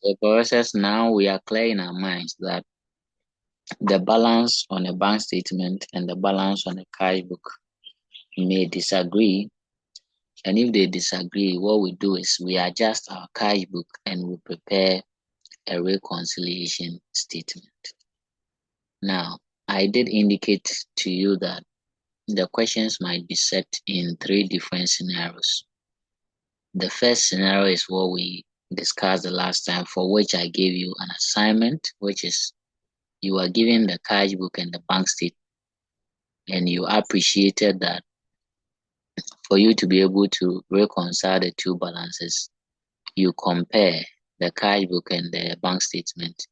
So process now we are clear in our minds that the balance on a bank statement and the balance on a cash book may disagree. And if they disagree, what we do is we adjust our cash book and we prepare a reconciliation statement. Now, I did indicate to you that the questions might be set in three different scenarios. The first scenario is what we discussed the last time, for which I gave you an assignment, which is you are given the cash book and the bank statement, and you appreciated that for you to be able to reconcile the two balances, you compare the cash book and the bank statement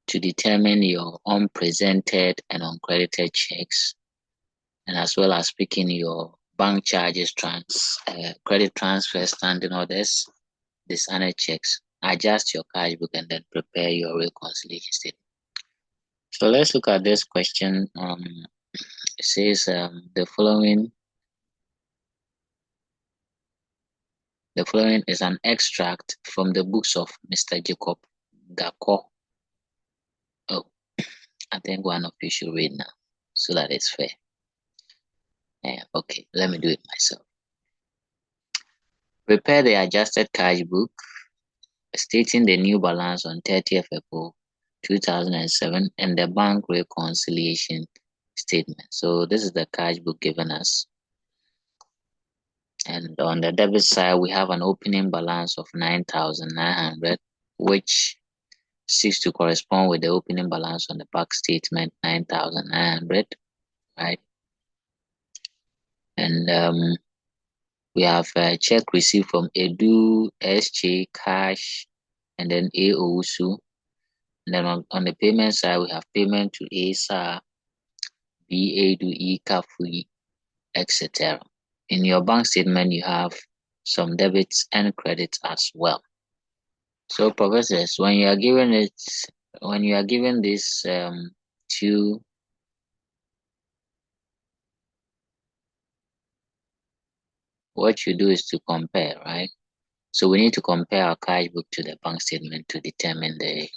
to determine your unpresented and uncredited checks, and as well as picking your bank charges, credit transfer, standing orders, dishonored checks. Adjust your cash book and then prepare your reconciliation statement. So let's look at this question. It says the following is an extract from the books of Mr. Jacob Gako. Oh, I think one of you should read now so that it's fair. Okay, let me do it myself. Prepare the adjusted cash book stating the new balance on 30th April 2007 and the bank reconciliation statement. So this is the cash book given us. And on the debit side, we have an opening balance of 9,900, which seeks to correspond with the opening balance on the bank statement, 9,900, right? And we have a check received from Edu, SJ, Cash, and then AOSU. And then on the payment side, we have payment to ASA, BA to ECAFUI, etc. In your bank statement, you have some debits and credits as well. So, professors, when you are given this two, what you do is to compare, right? So we need to compare our cash book to the bank statement to determine the.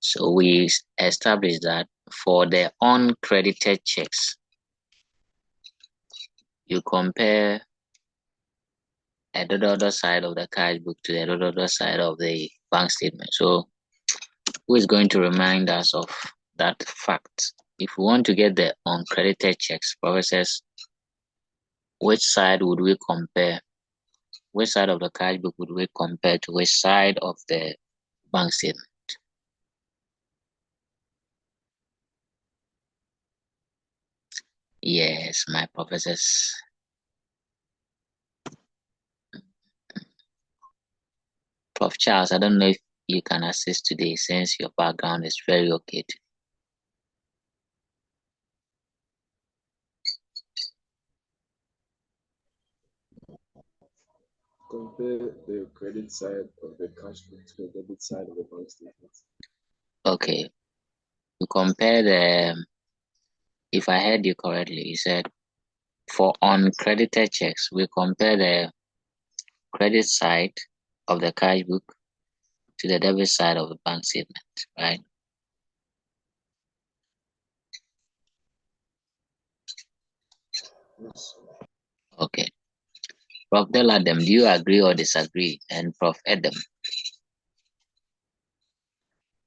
So we establish that for the uncredited checks, you compare the other side of the cash book to the other side of the bank statement. So who is going to remind us of that fact? If we want to get the uncredited checks, professors, which side would we compare? Which side of the cash book would we compare to which side of the bank statement? Yes, my professors. Prof. Charles, I don't know if you can assist today since your background is very okay today. Compare the credit side of the cash book to the debit side of the bank statement. Okay. You compare if I heard you correctly, you said for uncredited checks, we compare the credit side of the cash book to the debit side of the bank statement, right? Yes. Okay. Prof. Deladem, do you agree or disagree? And Prof. Adam,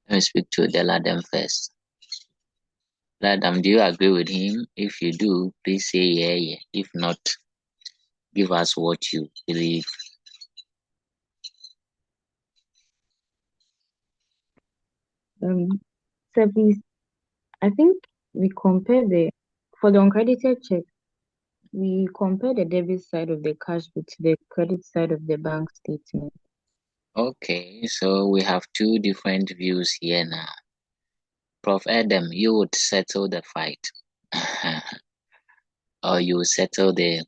let me speak to Deladem first. Deladem, do you agree with him? If you do, please say yeah. If not, give us what you believe. Please, I think we compare for the uncredited check, we compare the debit side of the cash book to the credit side of the bank statement. Okay, so we have two different views here now. Prof. Adam, you would settle the fight. Or you settle the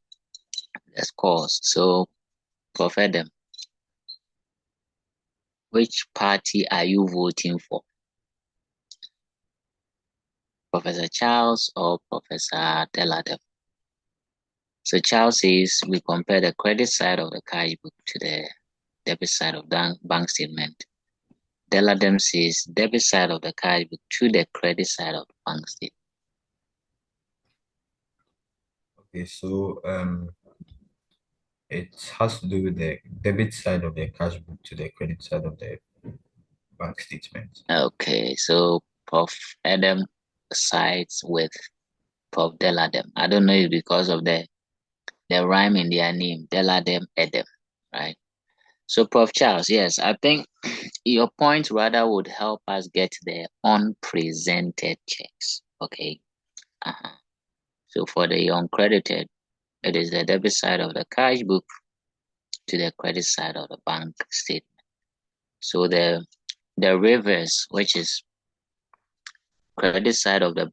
scores. So, Prof. Adam, which party are you voting for? Professor Charles or Professor Deladem? So Charles says we compare the credit side of the cash book to the debit side of the bank statement. Deladem says debit side of the cash book to the credit side of the bank statement. Okay, so it has to do with the debit side of the cash book to the credit side of the bank statement. Okay, so Prof. Adam sides with Prof. Deladem. I don't know if because of the rhyme in their name, Deladem, Adam, right? So Prof. Charles, yes, I think your point rather would help us get the unpresented checks. Okay. So for the uncredited, it is the debit side of the cash book to the credit side of the bank statement. So the reverse, which is credit side of the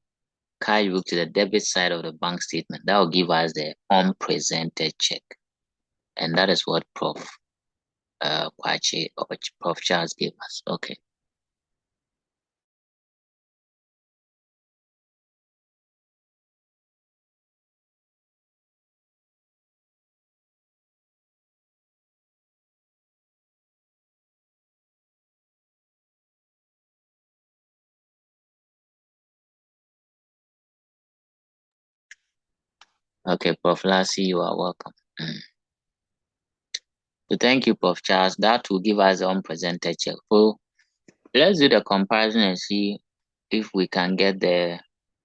cash book to the debit side of the bank statement, that will give us the unpresented check. And that is what Prof. Kwachi or Prof. Charles gave us. Okay. Okay, Prof. Lassie, you are welcome. So thank you, Prof. Charles. That will give us the unpresented check. So let's do the comparison and see if we can get the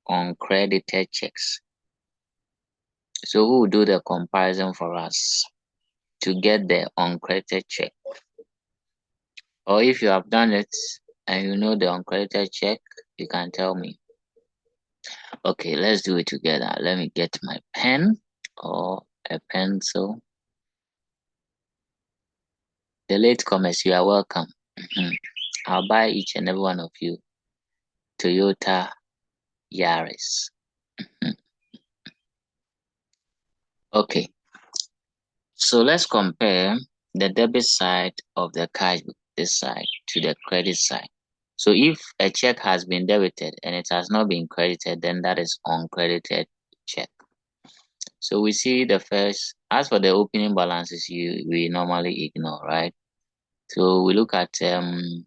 uncredited checks. So who will do the comparison for us to get the uncredited check? Or if you have done it and you know the uncredited check, you can tell me. Okay, let's do it together. Let me get my pen or a pencil. The latecomers, you are welcome. I'll buy each and every one of you Toyota Yaris. Okay, so let's compare the debit side of the cash book, this side, to the credit side. So if a check has been debited and it has not been credited, then that is uncredited check. So we see the first, as for the opening balances, we normally ignore, right? So we look at on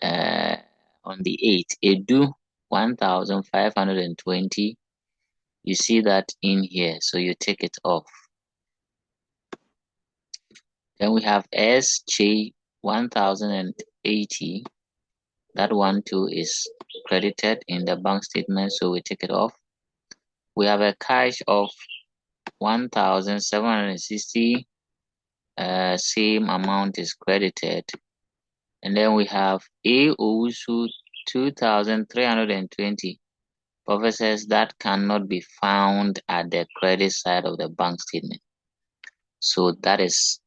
the 8th, Edu 1,520. You see that in here, so you take it off. Then we have SJ 1,080. That one too is credited in the bank statement, so we take it off. We have a cash of 1,760. Same amount is credited. And then we have AOSU 2,320. Professors that cannot be found at the credit side of the bank statement. So that is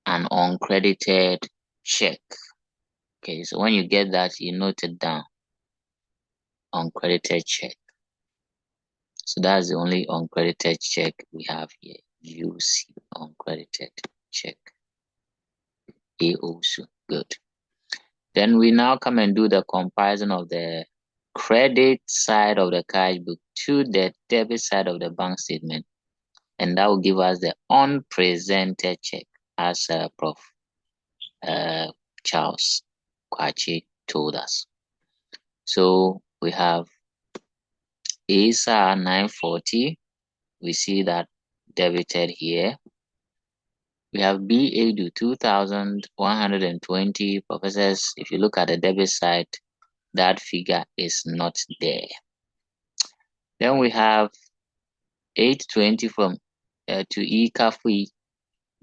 an uncredited check. Okay, so when you get that, you note it down. Uncredited check. So that's the only uncredited check we have here. UC uncredited check. AOSU. Good. Then we now come and do the comparison of the credit side of the cash book to the debit side of the bank statement. And that will give us the unpresented check, as Prof. Charles Kwachi told us. So we have ASA 940. We see that debited here. We have BADU 2,120. Professors, if you look at the debit side, that figure is not there. Then we have 820 from to ECAFI.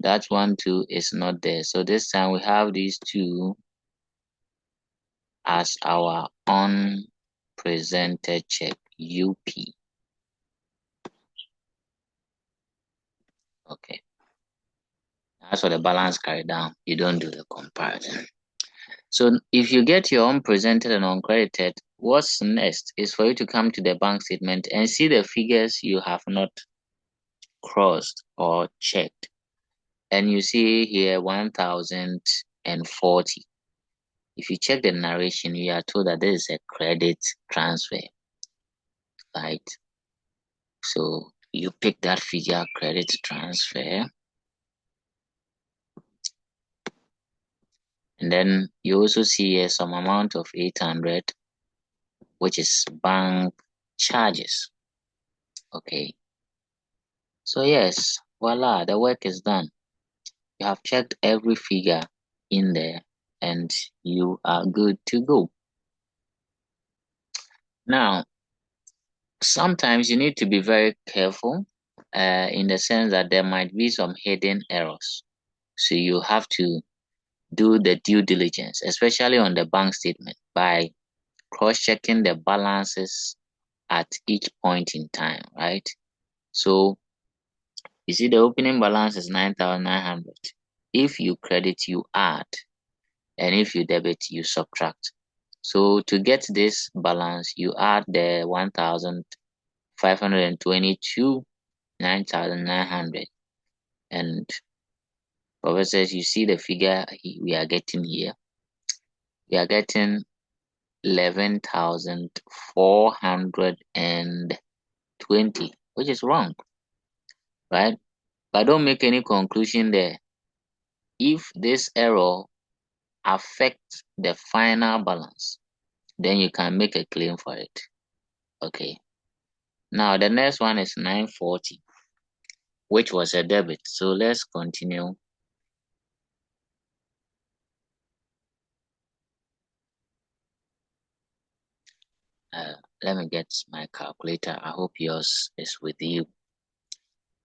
That one too is not there. So this time we have these two as our unpresented check, UP. Okay. As for the balance carried down, you don't do the comparison. So if you get your unpresented and uncredited, what's next is for you to come to the bank statement and see the figures you have not crossed or checked. And you see here 1,040. If you check the narration, you are told that there is a credit transfer, right? So you pick that figure, credit transfer. And then you also see here some amount of 800, which is bank charges. Okay. So yes, voila, the work is done. You have checked every figure in there and you are good to go. Now, sometimes you need to be very careful in the sense that there might be some hidden errors. So you have to do the due diligence, especially on the bank statement, by cross-checking the balances at each point in time, right? So you see the opening balance is 9,900. If you credit, you add, and if you debit, you subtract. So to get this balance, you add the 1,522, 9,900, and Professor, you see the figure we are getting here. We are getting 11,420, which is wrong, right? But don't make any conclusion there. If this error affects the final balance, then you can make a claim for it. Okay. Now the next one is 940, which was a debit. So let's continue. Let me get my calculator. I hope yours is with you.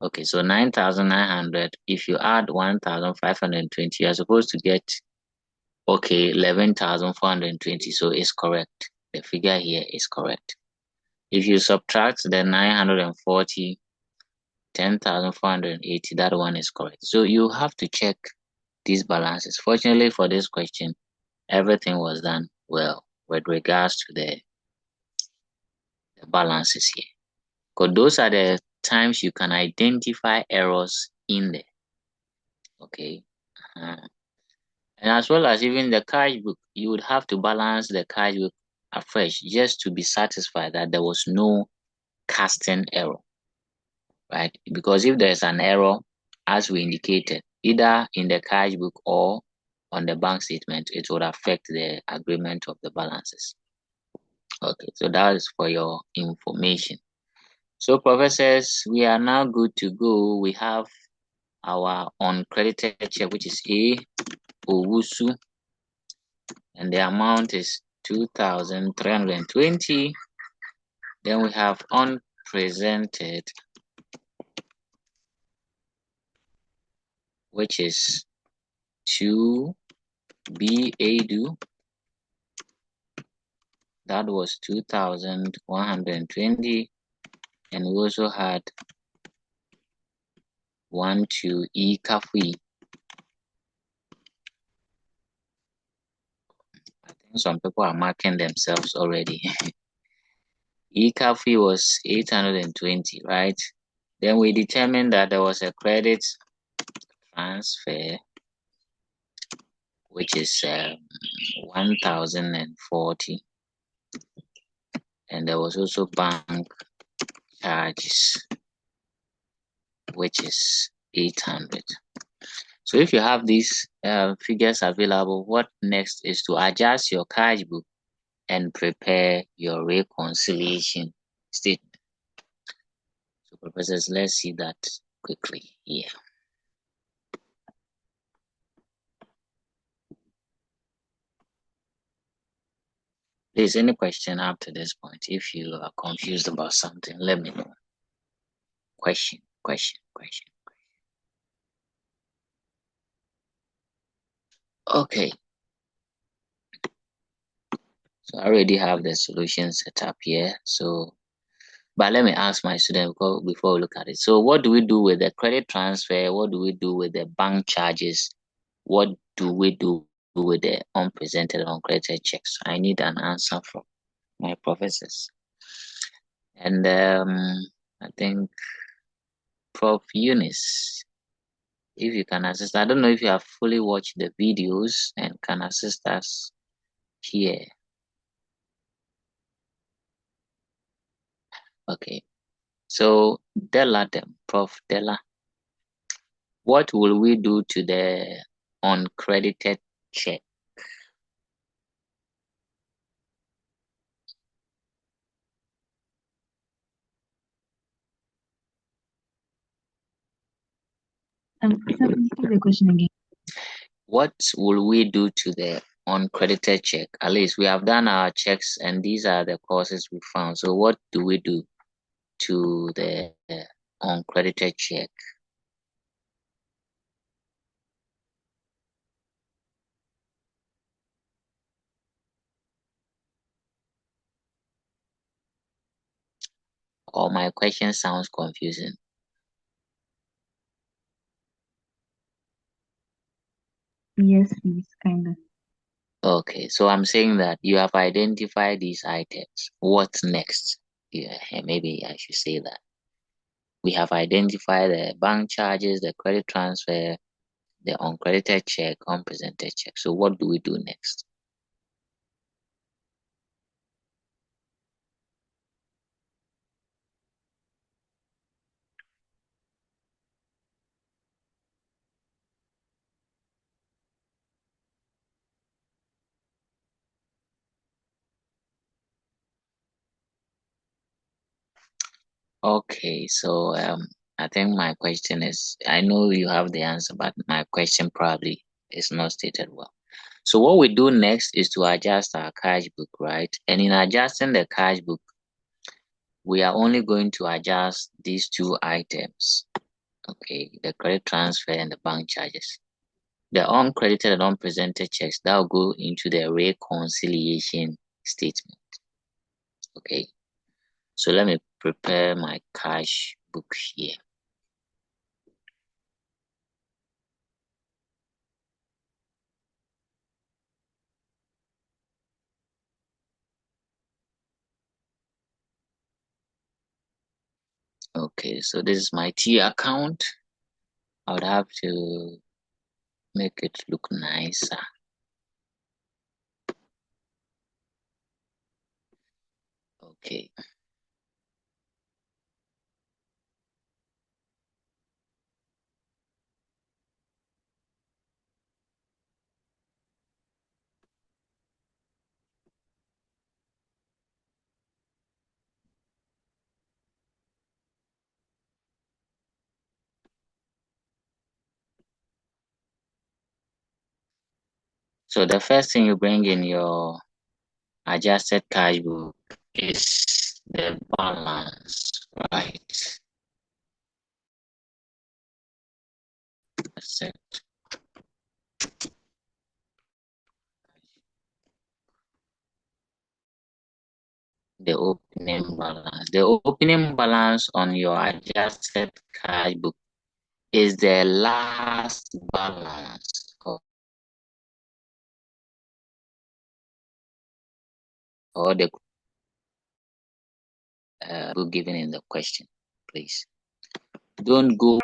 Okay, so 9,900. If you add 1,520, you're supposed to get, okay, 11,420. So it's correct. The figure here is correct. If you subtract the 940, 10,480, that one is correct. So you have to check these balances. Fortunately for this question, everything was done well with regards to the balances here. Because those are the times you can identify errors in there. Okay. And as well as even the cash book, you would have to balance the cash book afresh just to be satisfied that there was no casting error, right? Because if there's an error, as we indicated, either in the cash book or on the bank statement, it would affect the agreement of the balances. Okay, so that is for your information. So professors, we are now good to go. We have our uncredited check, which is A Owusu, and the amount is 2,320. Then we have unpresented, which is 2B Adu. That was 2,120. And we also had 1 to E Kafui. I think some people are marking themselves already. E Kafui was 820, right? Then we determined that there was a credit transfer, which is 1,040. And there was also bank charges, which is 800. So if you have these figures available, what next is to adjust your cash book and prepare your reconciliation statement. So professors, let's see that quickly here. Please, any question up to this point? If you are confused about something, let me know. Question. Okay. So I already have the solution set up here. So, but let me ask my student before we look at it. So what do we do with the credit transfer? What do we do with the bank charges? What do we do with the unpresented uncredited checks? I need an answer from my professors. And I think Prof. Eunice, if you can assist, I don't know if you have fully watched the videos and can assist us here. Okay. So Prof. Della, what will we do to the uncredited check? Sir, please give the question again. What will we do to the uncredited check? At least we have done our checks and these are the causes we found. So what do we do to the uncredited check? Or my question sounds confusing? Yes, please, kinda. Okay, so I'm saying that you have identified these items. What's next? Yeah, maybe I should say that. We have identified the bank charges, the credit transfer, the uncredited check, unpresented check. So what do we do next? Okay, so I think my question is, I know you have the answer, but my question probably is not stated well. So what we do next is to adjust our cash book, right? And in adjusting the cash book, we are only going to adjust these two items, okay, the credit transfer and the bank charges. The uncredited and unpresented checks that will go into the reconciliation statement, okay. So let me prepare my cash book here. Okay, so this is my T account. I would have to make it look nicer. Okay. So the first thing you bring in your adjusted cash book is the balance, right? Accept the opening balance. The opening balance on your adjusted cash book is the last balance or the book given in the question, please. Don't go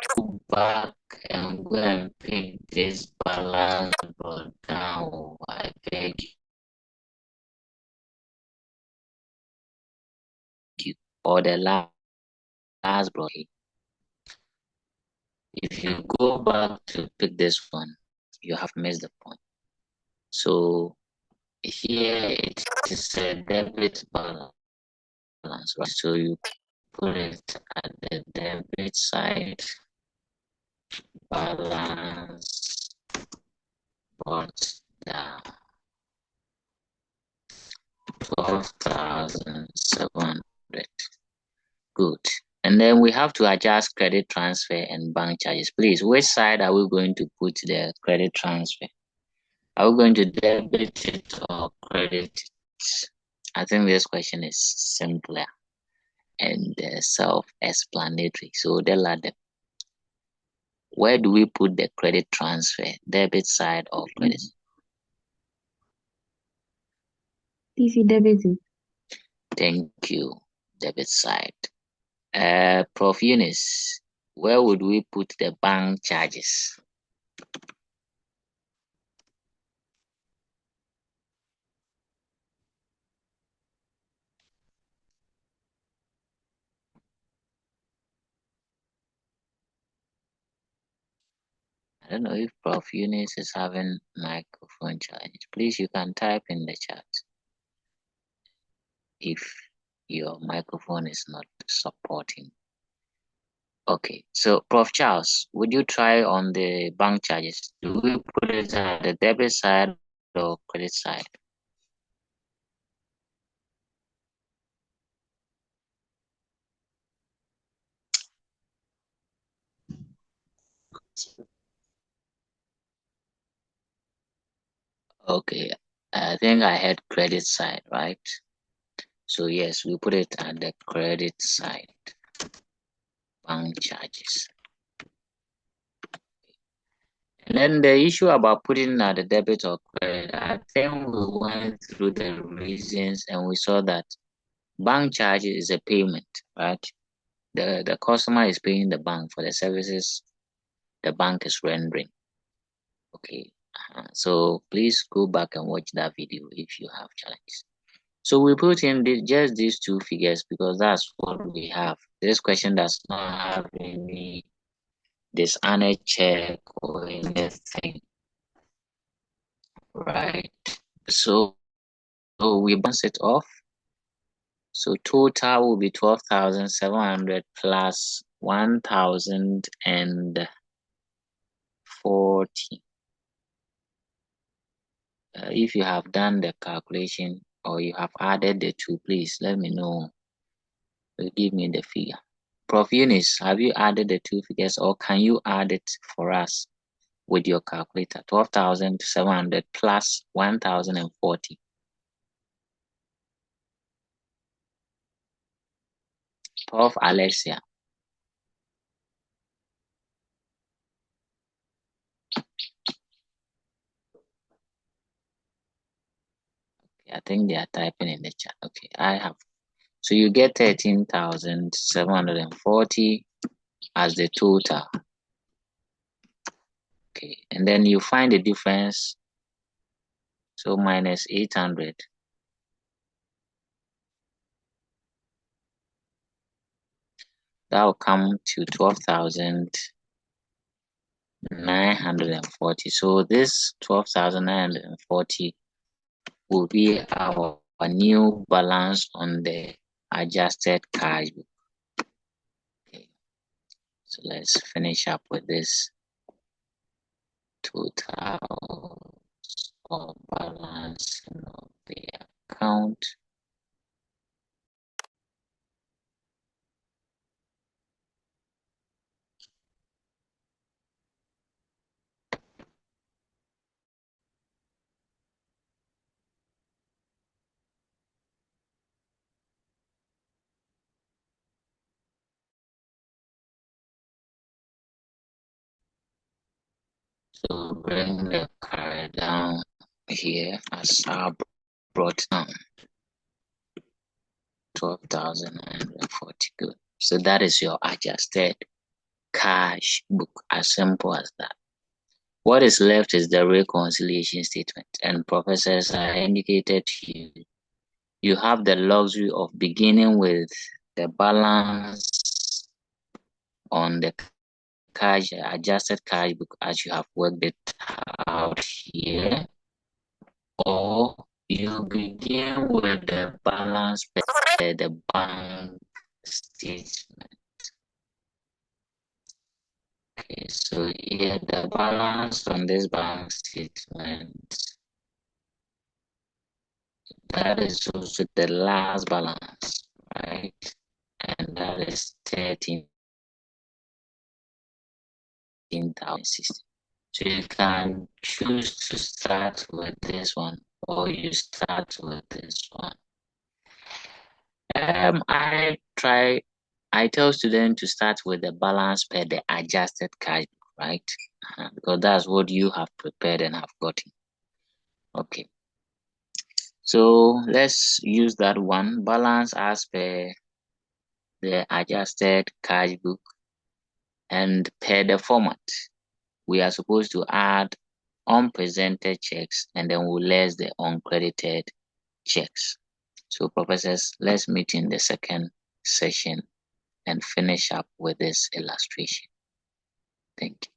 back and go and pick this balance brought down. I beg you. Or the last block. If you go back to pick this one, you have missed the point. So here it is a debit balance, right? So you put it at the debit side, balance brought down 12,700. Good. And then we have to adjust credit transfer and bank charges. Please, which side are we going to put the credit transfer? Are we going to debit it or credit it? I think this question is simpler and self-explanatory. So the ladder. Where do we put the credit transfer? Debit side or credit? TC debit. Thank you. Debit side. Prof. Eunice, where would we put the bank charges? I don't know if Prof. Eunice is having microphone challenge. Please, you can type in the chat if your microphone is not supporting. Okay, so Prof. Charles, would you try on the bank charges? Do we put it at the debit side or credit side? Okay, I think I had credit side, right? So yes, we put it at the credit side, bank charges. And then the issue about putting at the debit or credit, I think we went through the reasons and we saw that bank charges is a payment, right? The customer is paying the bank for the services the bank is rendering. Okay, so please go back and watch that video if you have challenges. So we put in just these two figures because that's what we have. This question does not have any dishonored check or anything, right? So we bounce it off. So total will be 12,700 plus 1,040. If you have done the calculation or you have added the two, please let me know. Give me the figure. Prof. Eunice, have you added the two figures or can you add it for us with your calculator? 12,700 plus 1,040. Prof. Alexia. I think they are typing in the chat. Okay, I have. So you get 13,740 as the total. Okay, and then you find the difference. So minus 800. That will come to 12,940. So this 12,940 will be our new balance on the adjusted cash book. Okay, so let's finish up with this total or balance of the account. So bring the carry down here as I brought down 12,940. Good. So that is your adjusted cash book, as simple as that. What is left is the reconciliation statement, and professors are indicated to you. You have the luxury of beginning with the balance on the cash adjusted cash book as you have worked it out here, or you begin with the balance per the bank statement. Okay, so here the balance on this bank statement, that is also the last balance, right? And that is 13,060. So you can choose to start with this one or you start with this one. I tell students to start with the balance per the adjusted cash, right? Because that's what you have prepared and have gotten. Okay. So let's use that one, balance as per the adjusted cash book, and per the format. We are supposed to add unpresented checks and then we'll less the uncredited checks. So professors, let's meet in the second session and finish up with this illustration. Thank you.